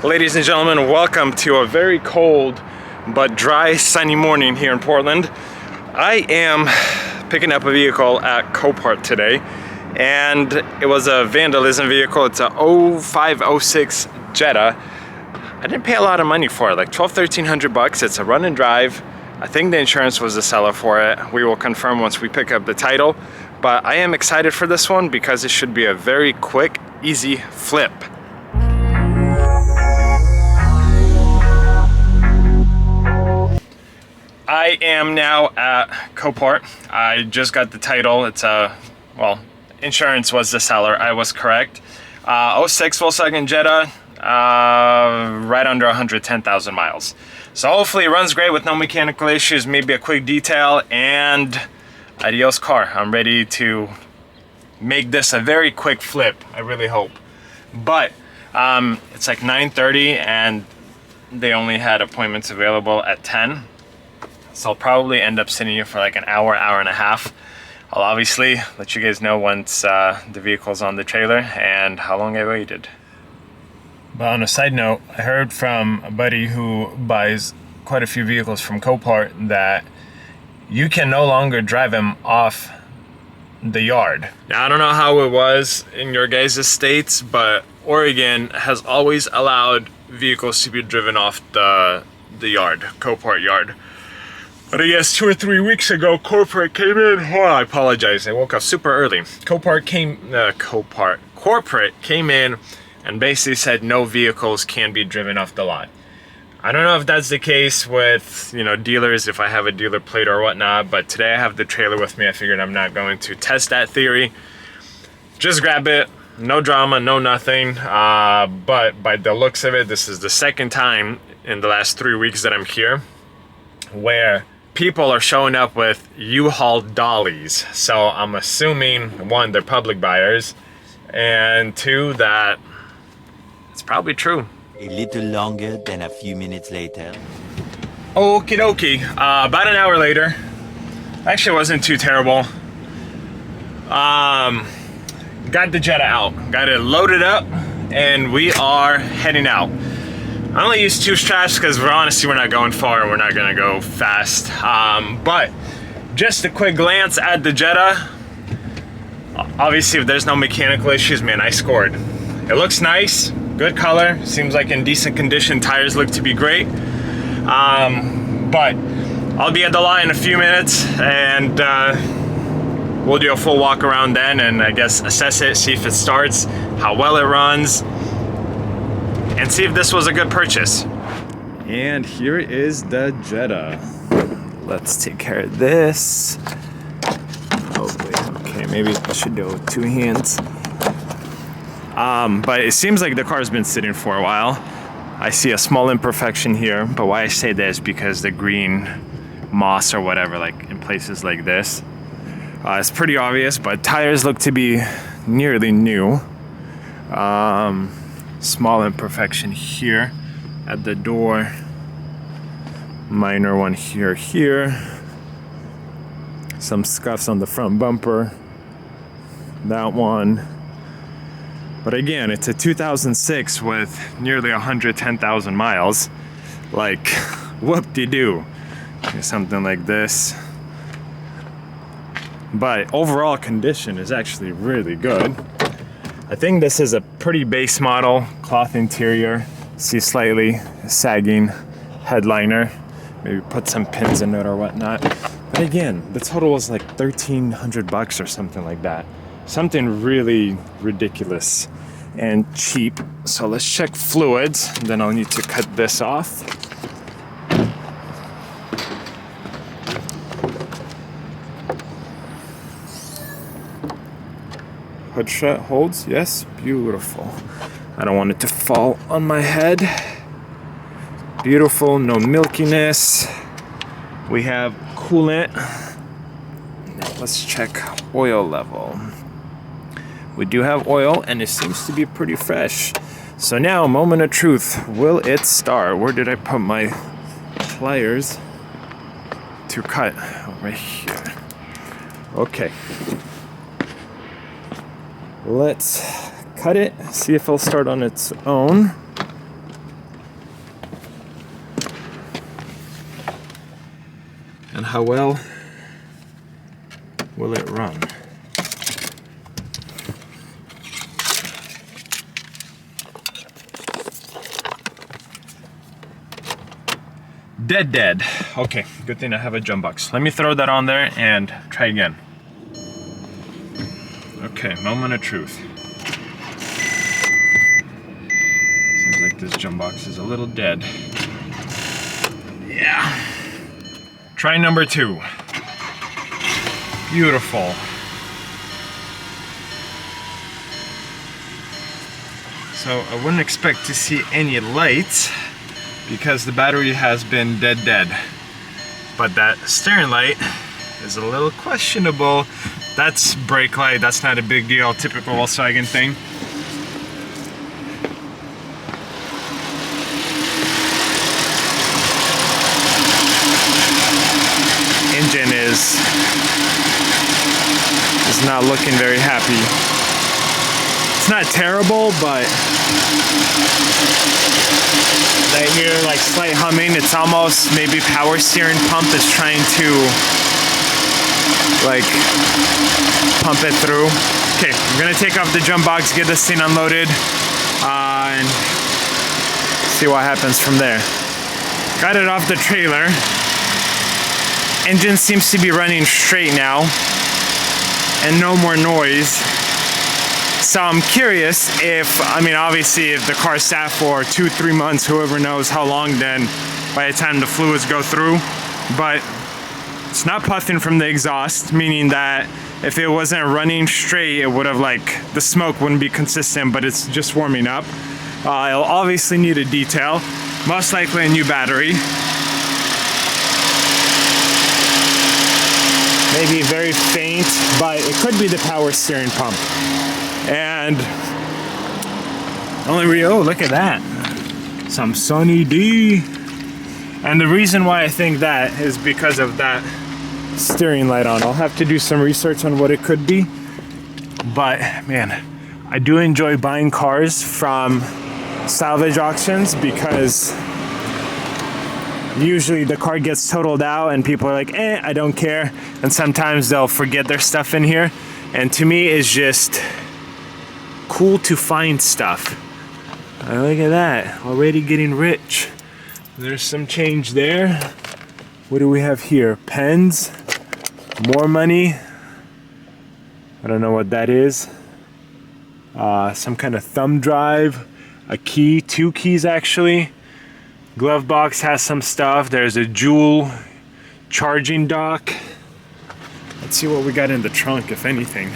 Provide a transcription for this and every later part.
Ladies and gentlemen, welcome to a very cold but dry, sunny morning here in Portland. I am picking up a vehicle at Copart today, and it was a vandalism vehicle. It's a 0506 Jetta. I didn't pay a lot of money for it, like $1,200-1,300. It's a run and drive. I think the insurance was the seller for it. We will confirm once we pick up the title. But I am excited for this one because it should be a very quick, easy flip. I am now at Copart. I just got the title. It's well, insurance was the seller. I was correct. 06 Volkswagen Jetta, right under 110,000 miles. So hopefully it runs great with no mechanical issues, maybe a quick detail, and adios car. I'm ready to make this a very quick flip, I really hope. But it's like 9:30 and they only had appointments available at 10. So I'll probably end up sitting here for like an hour, hour and a half. I'll obviously let you guys know once the vehicle's on the trailer and how long I waited. But on a side note, I heard from a buddy who buys quite a few vehicles from Copart that you can no longer drive them off the yard. Now, I don't know how it was in your guys' states, but Oregon has always allowed vehicles to be driven off the yard, Copart yard. But I guess 2 or 3 weeks ago, Corporate came in. Oh, I apologize. I woke up super early. Corporate came in and basically said no vehicles can be driven off the lot. I don't know if that's the case with, dealers, if I have a dealer plate or whatnot, but today I have the trailer with me. I figured I'm not going to test that theory. Just grab it. No drama, no nothing. But by the looks of it, this is the second time in the last 3 weeks that I'm here where people are showing up with U-Haul dollies. So I'm assuming, one, they're public buyers, and two, that it's probably true. A little longer than a few minutes later. Okie dokie. About an hour later. Actually, it wasn't too terrible. Got the Jetta out. Got it loaded up, and we are heading out. I only use 2 straps because we're not going far and we're not gonna go fast. But just a quick glance at the Jetta. Obviously, if there's no mechanical issues, man, I scored. It looks nice, good color, seems like in decent condition. Tires look to be great. But I'll be at the lot in a few minutes and we'll do a full walk around then and I guess assess it, see if it starts, how well it runs, and see if this was a good purchase. And here is the Jetta. Let's take care of this. Oh wait, okay, maybe I should do it with 2 hands. But it seems like the car's been sitting for a while. I see a small imperfection here, but why I say that is because the green moss or whatever, like in places like this, it's pretty obvious, but tires look to be nearly new. Small imperfection here at the door, minor one here, some scuffs on the front bumper, that one. But again, it's a 2006 with nearly 110,000 miles. Like, whoop-de-doo. Something like this. But overall condition is actually really good. I think this is a pretty base model, cloth interior. See slightly sagging headliner. Maybe put some pins in it or whatnot. But again, the total was like $1,300 or something like that. Something really ridiculous and cheap. So let's check fluids, then I'll need to cut this off. Hood shut holds, yes, beautiful. I don't want it to fall on my head. Beautiful, no milkiness. We have coolant. Now let's check oil level. We do have oil and it seems to be pretty fresh. So now, moment of truth, will it start? Where did I put my pliers to cut? Oh, right here. Okay. Let's cut it, see if it'll start on its own. how well will it run? Dead. Okay, good thing I have a jump box. Let me throw that on there and try again. Okay, moment of truth. Seems like this jump box is a little dead. Yeah. Try number 2. Beautiful. So I wouldn't expect to see any lights because the battery has been dead. But that steering light is a little questionable. That's brake light, that's not a big deal, typical Volkswagen thing. Engine is not looking very happy. It's not terrible, but I hear like slight humming. It's almost maybe power steering pump is trying to like pump it through. Okay, I'm gonna take off the jump box, get this thing unloaded, and see what happens from there. Got it off the trailer. Engine seems to be running straight now and no more noise. So I'm curious if, I mean, obviously if the car sat for 2-3 months, whoever knows how long then by the time the fluids go through, but it's not puffing from the exhaust, meaning that if it wasn't running straight, it would have like, the smoke wouldn't be consistent, but it's just warming up. It'll obviously need a detail, most likely a new battery. Maybe very faint, but it could be the power steering pump. And oh, look at that. Some Sunny D. And the reason why I think that is because of that steering light on. I'll have to do some research on what it could be. But man, I do enjoy buying cars from salvage auctions because usually the car gets totaled out and people are like, I don't care. And sometimes they'll forget their stuff in here. And to me, it's just cool to find stuff. Look at that, already getting rich. There's some change there. What do we have here? Pens, more money. I don't know what that is. Some kind of thumb drive, a key, 2 keys actually. Glove box has some stuff. There's a Joule charging dock. Let's see what we got in the trunk, if anything.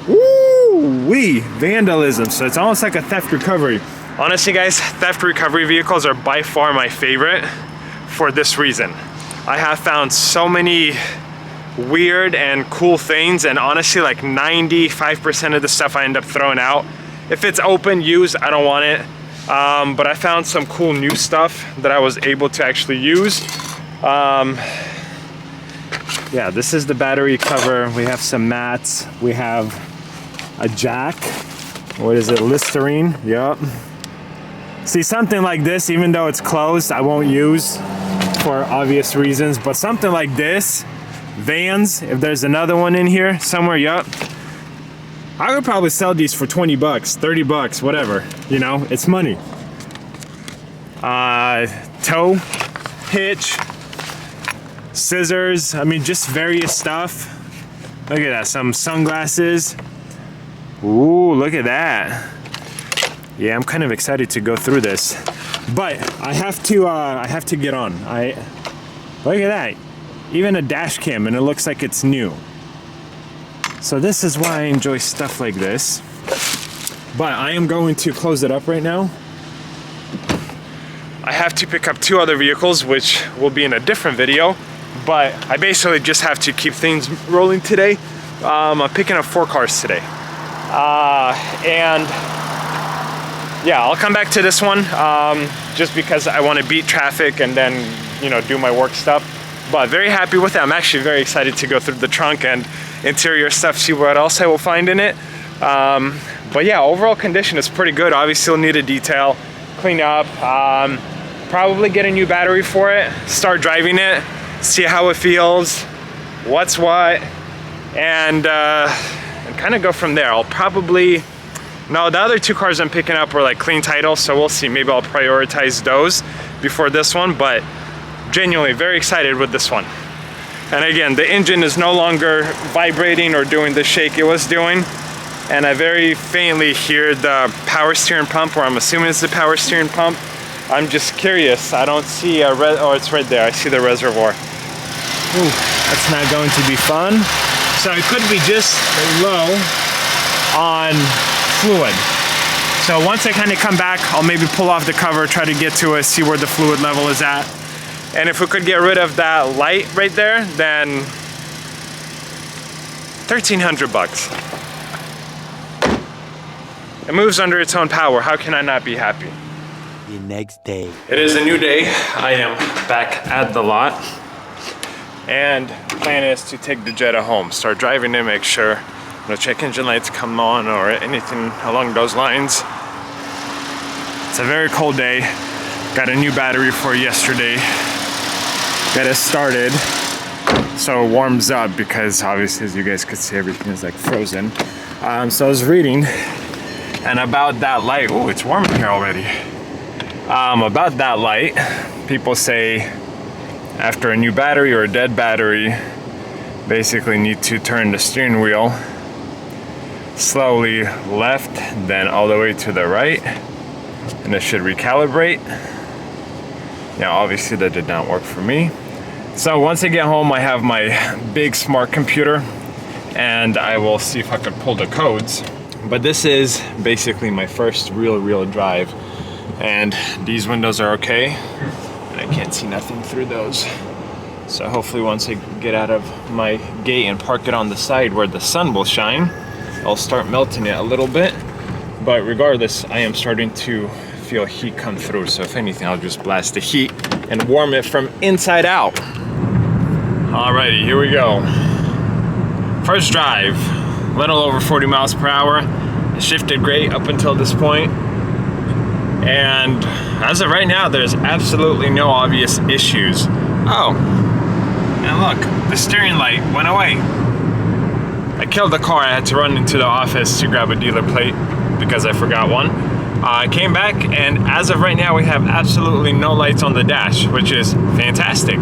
Woo-wee! Vandalism. So it's almost like a theft recovery. Honestly, guys, theft recovery vehicles are by far my favorite for this reason. I have found so many weird and cool things, and honestly, like 95% of the stuff I end up throwing out. If it's open, used, I don't want it. But I found some cool new stuff that I was able to actually use. Yeah, this is the battery cover. We have some mats. We have a jack. What is it? Listerine. Yep. See, something like this, even though it's closed, I won't use for obvious reasons. But something like this, Vans, if there's another one in here somewhere, yep. I would probably sell these for 20 bucks, 30 bucks, whatever. You know, it's money. Tow, hitch, scissors, I mean, just various stuff. Look at that, some sunglasses. Ooh, look at that. Yeah, I'm kind of excited to go through this. But I have to get on. Look at that. Even a dash cam, and it looks like it's new. So this is why I enjoy stuff like this. But I am going to close it up right now. I have to pick up 2 other vehicles, which will be in a different video. But I basically just have to keep things rolling today. I'm picking up 4 cars today. And yeah, I'll come back to this one just because I want to beat traffic and then, you know, do my work stuff. But very happy with it. I'm actually very excited to go through the trunk and interior stuff, see what else I will find in it. But yeah, overall condition is pretty good. Obviously, still need a detail, clean up. probably get a new battery for it, start driving it, see how it feels, what's what, and kind of go from there. I'll probably, no, the other two cars I'm picking up were like clean title, so we'll see. Maybe I'll prioritize those before this one, but genuinely very excited with this one. And again, the engine is no longer vibrating or doing the shake it was doing. And I very faintly hear the power steering pump, or I'm assuming it's the power steering pump. I'm just curious. I don't see a oh, it's right there. I see the reservoir. Ooh, that's not going to be fun. So it could be just low on fluid. So once I kind of come back, I'll maybe pull off the cover, try to get to it, see where the fluid level is at. And if we could get rid of that light right there, then 1,300 bucks. It moves under its own power. How can I not be happy? The next day. It is a new day. I am back at the lot. And the plan is to take the Jetta home. Start driving it, make sure no check engine lights come on or anything along those lines. It's a very cold day. Got a new battery for yesterday. Got it started so it warms up, because obviously, as you guys could see, everything is like frozen. So I was reading, and about that light, oh, it's warm in here already. About that light, people say after a new battery or a dead battery, basically need to turn the steering wheel slowly left, then all the way to the right, and it should recalibrate. Now, obviously that did not work for me. So once I get home, I have my big smart computer, and I will see if I could pull the codes. But this is basically my first real drive, and these windows are okay, and I can't see nothing through those. So hopefully once I get out of my gate and park it on the side where the sun will shine, I'll start melting it a little bit. But regardless, I am starting to feel heat come through, so if anything, I'll just blast the heat and warm it from inside out. Alrighty, here we go. First drive, little over 40 miles per hour. It shifted great up until this point. And as of right now, there's absolutely no obvious issues. Oh, and look, the steering light went away. I killed the car. I had to run into the office to grab a dealer plate because I forgot one. I came back, and as of right now, we have absolutely no lights on the dash, which is fantastic.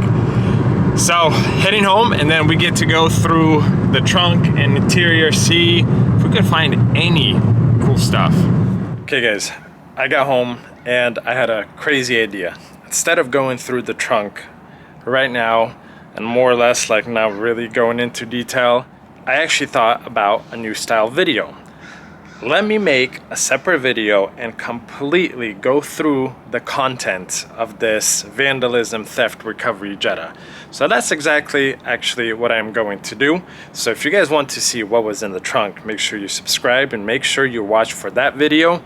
So heading home, and then we get to go through the trunk and interior, see if we could find any cool stuff. Okay guys, I got home and I had a crazy idea. Instead of going through the trunk right now and more or less like not really going into detail, I actually thought about a new style video. Let me make a separate video and completely go through the content of this vandalism theft recovery Jetta. So that's exactly actually what I'm going to do. So if you guys want to see what was in the trunk, make sure you subscribe and make sure you watch for that video.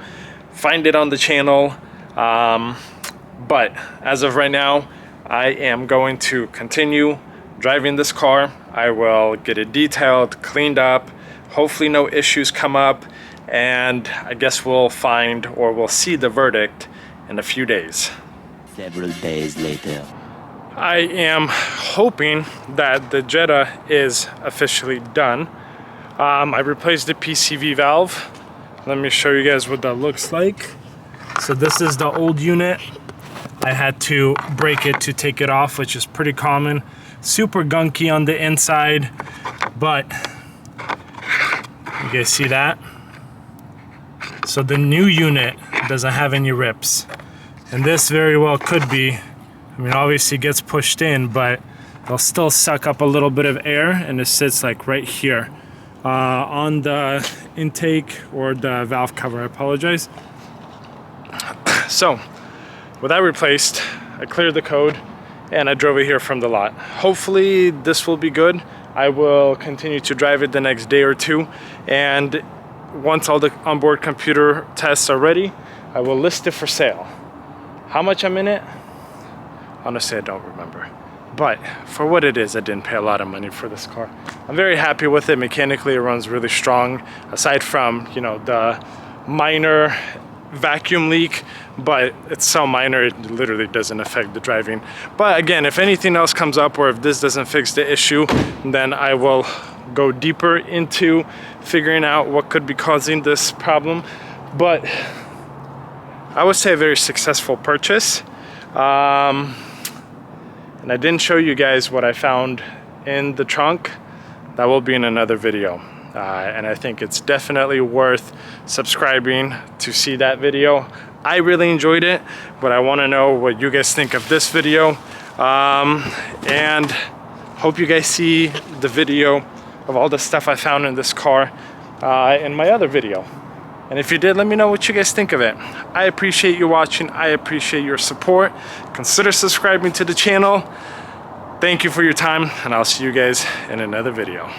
Find it on the channel. But as of right now, I am going to continue driving this car. I will get it detailed, cleaned up. Hopefully no issues come up. And I guess we'll find, or we'll see the verdict in a few days. Several days later. I am hoping that the Jetta is officially done. I replaced the PCV valve. Let me show you guys what that looks like. So this is the old unit. I had to break it to take it off, which is pretty common. Super gunky on the inside, but you guys see that? So the new unit doesn't have any rips. And this very well could be, I mean, obviously it gets pushed in, but it'll still suck up a little bit of air, and it sits like right here on the intake or the valve cover. I apologize. So with that replaced, I cleared the code and I drove it here from the lot. Hopefully this will be good. I will continue to drive it the next day or two, and once all the onboard computer tests are ready, I will list it for sale. How much I'm in it? Honestly, I don't remember. But for what it is, I didn't pay a lot of money for this car. I'm very happy with it. Mechanically, it runs really strong. Aside from, you know, the minor vacuum leak, but it's so minor it literally doesn't affect the driving. But again, if anything else comes up or if this doesn't fix the issue, then I will go deeper into figuring out what could be causing this problem. But I would say a very successful purchase. And I didn't show you guys what I found in the trunk. That will be in another video. And I think it's definitely worth subscribing to see that video. I really enjoyed it, but I want to know what you guys think of this video. And hope you guys see the video of all the stuff I found in this car in my other video. And if you did, let me know what you guys think of it. I appreciate you watching. I appreciate your support. Consider subscribing to the channel. Thank you for your time, and I'll see you guys in another video.